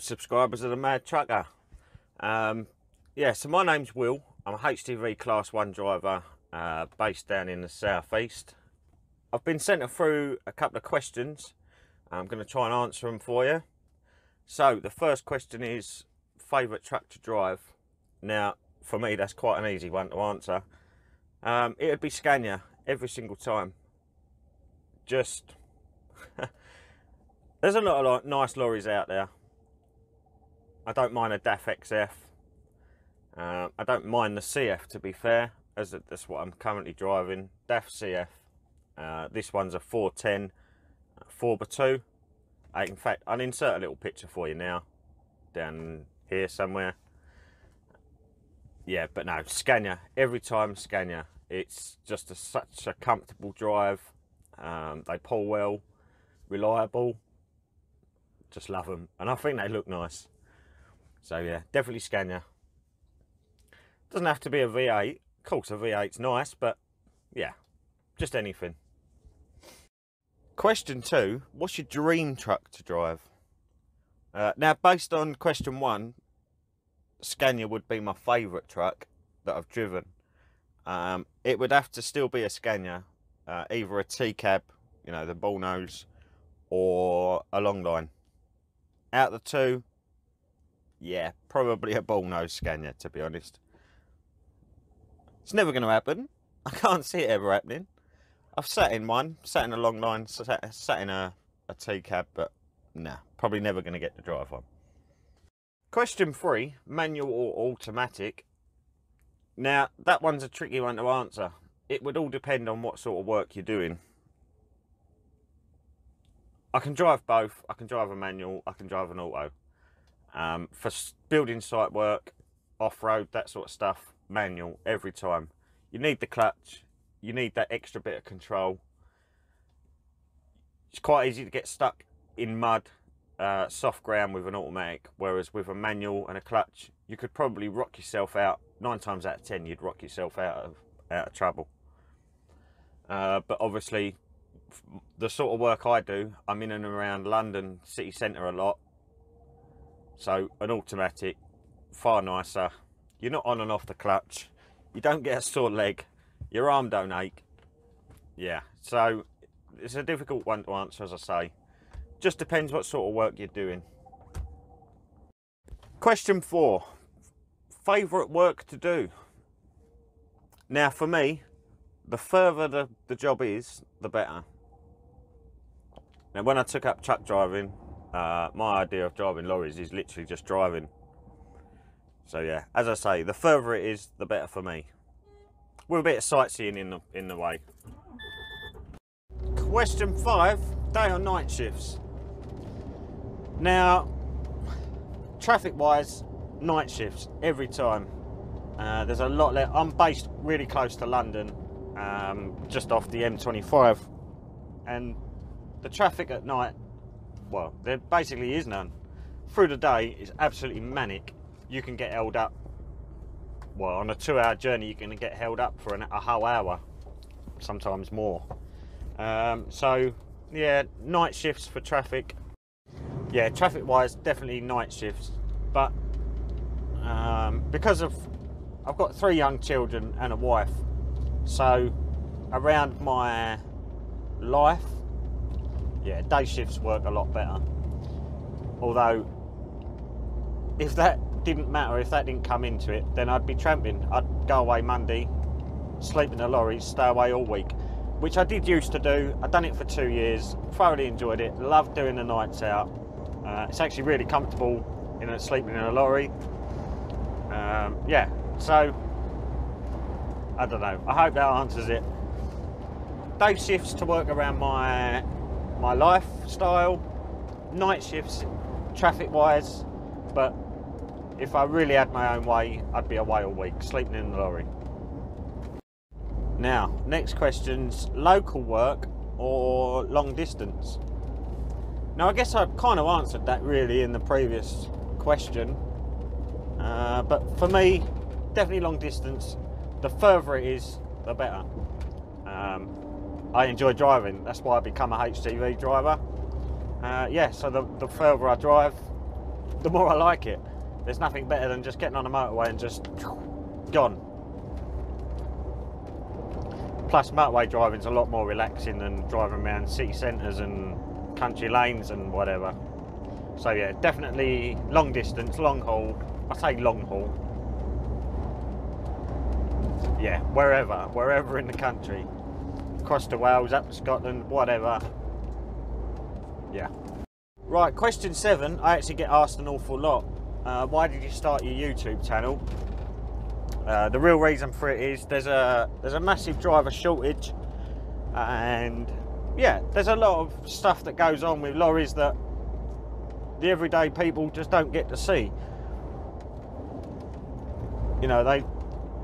subscribers of the Mad Trucker. Yeah, so my name's Will. I'm a HGV Class 1 driver based down in the southeast. I've been sent through a couple of questions. I'm going to try and answer them for you. So the first question is favourite truck to drive. Now for me that's quite an easy one to answer. It would be Scania every single time. Just there's a lot of nice lorries out there. I don't mind a DAF XF. I don't mind the CF, to be fair, as that's what I'm currently driving. DAF CF. This one's a 410 4x2. In fact, I'll insert a little picture for you now, down here somewhere. Yeah, but no, Scania every time. Scania. It's just such a comfortable drive. They pull well, reliable. Just love them, and I think they look nice. So yeah, definitely Scania. Doesn't have to be a V8. Of course, a V8's nice, but yeah, just anything. Question 2, what's your dream truck to drive? Now, based on question 1, Scania would be my favourite truck that I've driven. It would have to still be a Scania, either a T-cab, you know, the bullnose, or a Longline. Out of the two, yeah, probably a bullnose Scania, to be honest. It's never going to happen. I can't see it ever happening. I've sat in one, sat in a Longline, sat in a T-cab, but nah, probably never going to get to drive one. Question 3, manual or automatic? Now, that one's a tricky one to answer. It would all depend on what sort of work you're doing. I can drive both. I can drive a manual, I can drive an auto. For building site work, off-road, that sort of stuff, manual every time. You need the clutch, you need that extra bit of control. It's quite easy to get stuck in mud, soft ground with an automatic, whereas with a manual and a clutch, you could probably rock yourself out. 9 times out of 10 you'd rock yourself out of trouble. But obviously the sort of work I do, I'm in and around London city centre a lot, so an automatic, far nicer. You're not on and off the clutch, you don't get a sore leg, your arm don't ache. Yeah, so it's a difficult one to answer, as I say. Just depends what sort of work you're doing. Question 4, favourite work to do? Now for me, the further the job is, the better. Now when I took up truck driving, my idea of driving lorries is literally just driving. So yeah, as I say, the further it is, the better for me. With a bit of sightseeing in the way. Question 5, day or night shifts? Now, traffic-wise, night shifts every time. There's a lot less. I'm based really close to London, just off the M25, and the traffic at night, well, there basically is none. Through the day, it's absolutely manic. You can get held up. Well, on a 2-hour journey, you can get held up for a whole hour, sometimes more. So, yeah, night shifts for traffic. Yeah, traffic-wise, definitely night shifts. But because I've got 3 young children and a wife, so around my life, yeah, day shifts work a lot better. Although, if that didn't matter, if that didn't come into it, then I'd be tramping. I'd go away Monday, sleep in the lorries, stay away all week, which I did used to do. I've done it for 2 years, thoroughly enjoyed it, loved doing the nights out. It's actually really comfortable sleeping in a lorry. Yeah, so I don't know, I hope that answers it. Day shifts to work around my lifestyle, night shifts traffic wise, but if I really had my own way, I'd be away all week, sleeping in the lorry. Now, next question's local work or long distance? Now, I guess I've kind of answered that really in the previous question, but for me, definitely long distance. The further it is, the better. I enjoy driving, that's why I become a HGV driver. Yeah, so the further I drive, the more I like it. There's nothing better than just getting on a motorway and just gone. Plus, motorway driving's a lot more relaxing than driving around city centres and country lanes and whatever. So yeah, definitely long distance, long haul. I say long haul. Yeah, wherever in the country. Across to Wales, up to Scotland, whatever. Yeah. Right, question 7. I actually get asked an awful lot. Why did you start your YouTube channel? The real reason for it is there's a massive driver shortage, and yeah, there's a lot of stuff that goes on with lorries that the everyday people just don't get to see. You know,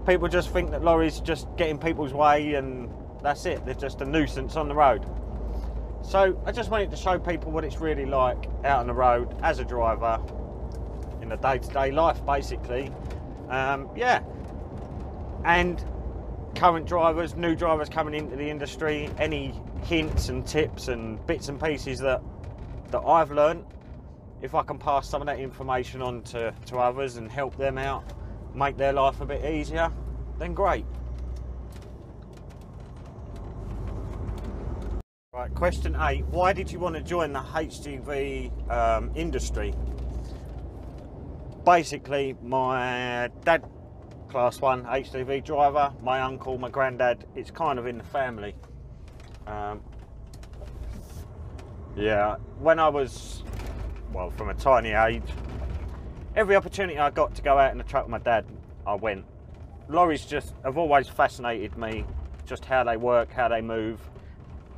people just think that lorries just get in people's way and that's it. They're just a nuisance on the road. So I just wanted to show people what it's really like out on the road as a driver in the day-to-day life, basically. Yeah. And current drivers, new drivers coming into the industry, any hints and tips and bits and pieces that I've learned, if I can pass some of that information on to others and help them out, make their life a bit easier, then great. Right, question 8. Why did you want to join the HGV industry? Basically, my dad, Class 1 HGV driver, my uncle, my granddad, it's kind of in the family. Yeah, when I was, well, from a tiny age, every opportunity I got to go out in the truck with my dad, I went. Lorries just have always fascinated me, just how they work, how they move,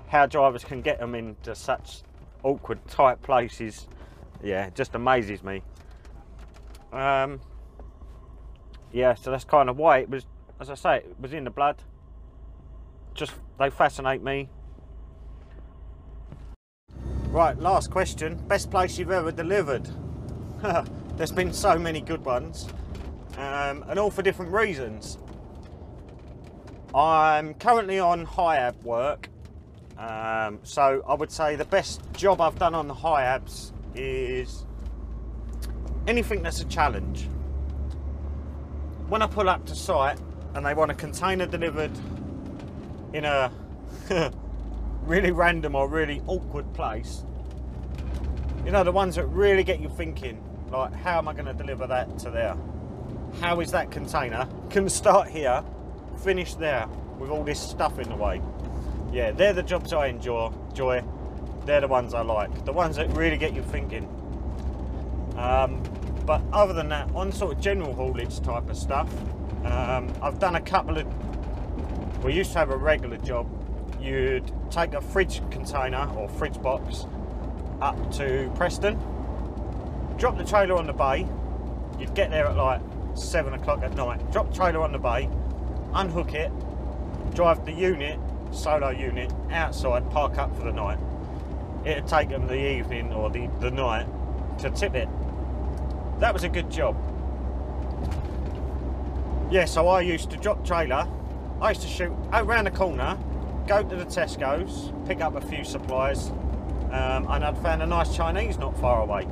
how drivers can get them into such awkward, tight places. Yeah, it just amazes me. Yeah, so that's kind of why it was, as I say, it was in the blood. Just, they fascinate me. Right, last question. Best place you've ever delivered? There's been so many good ones, and all for different reasons. I'm currently on HIAB work, so I would say the best job I've done on the HIABs is anything that's a challenge. When I pull up to site and they want a container delivered in a really random or really awkward place, you know, the ones that really get you thinking, like, how am I going to deliver that to there? How is that container can start here, finish there, with all this stuff in the way? Yeah, they're the jobs I enjoy. They're the ones I like, the ones that really get you thinking. But other than that, on sort of general haulage type of stuff, I've done a couple of, we used to have a regular job. You'd take a fridge container or fridge box up to Preston, drop the trailer on the bay. You'd get there at like 7 o'clock at night, drop the trailer on the bay, unhook it, drive the unit, solo unit, outside, park up for the night. It'd take them the evening or the night to tip it. That was a good job. Yeah, so I used to drop trailer. I used to shoot around the corner, go to the Tesco's, pick up a few supplies, and I'd found a nice Chinese not far away.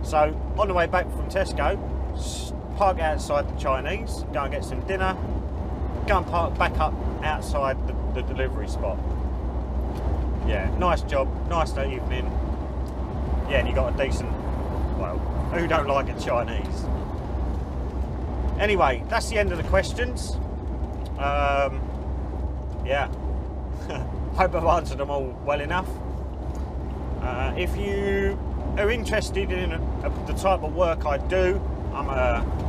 So on the way back from Tesco, park outside the Chinese, go and get some dinner, go and park back up outside the delivery spot. Yeah, nice job, nice evening. Yeah, and you got a decent, well, who don't like a Chinese? Anyway, that's the end of the questions. Yeah, hope I've answered them all well enough. If you are interested in the type of work I do, I'm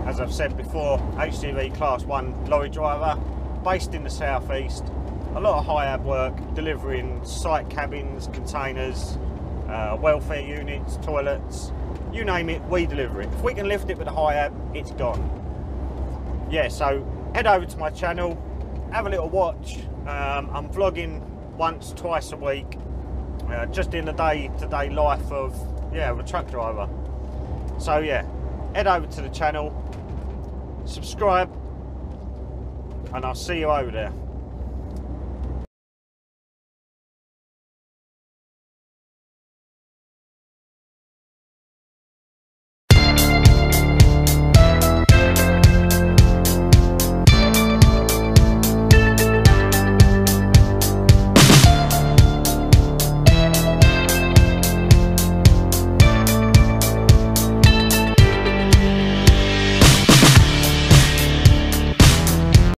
as I've said before, HGV Class 1 lorry driver, based in the southeast. A lot of HIAB work, delivering site cabins, containers, welfare units, toilets, you name it, we deliver it. If we can lift it with a HIAB, it's gone. Yeah, so head over to my channel, have a little watch. I'm vlogging once, twice a week, just in the day-to-day life of a truck driver. So yeah, head over to the channel, subscribe, and I'll see you over there.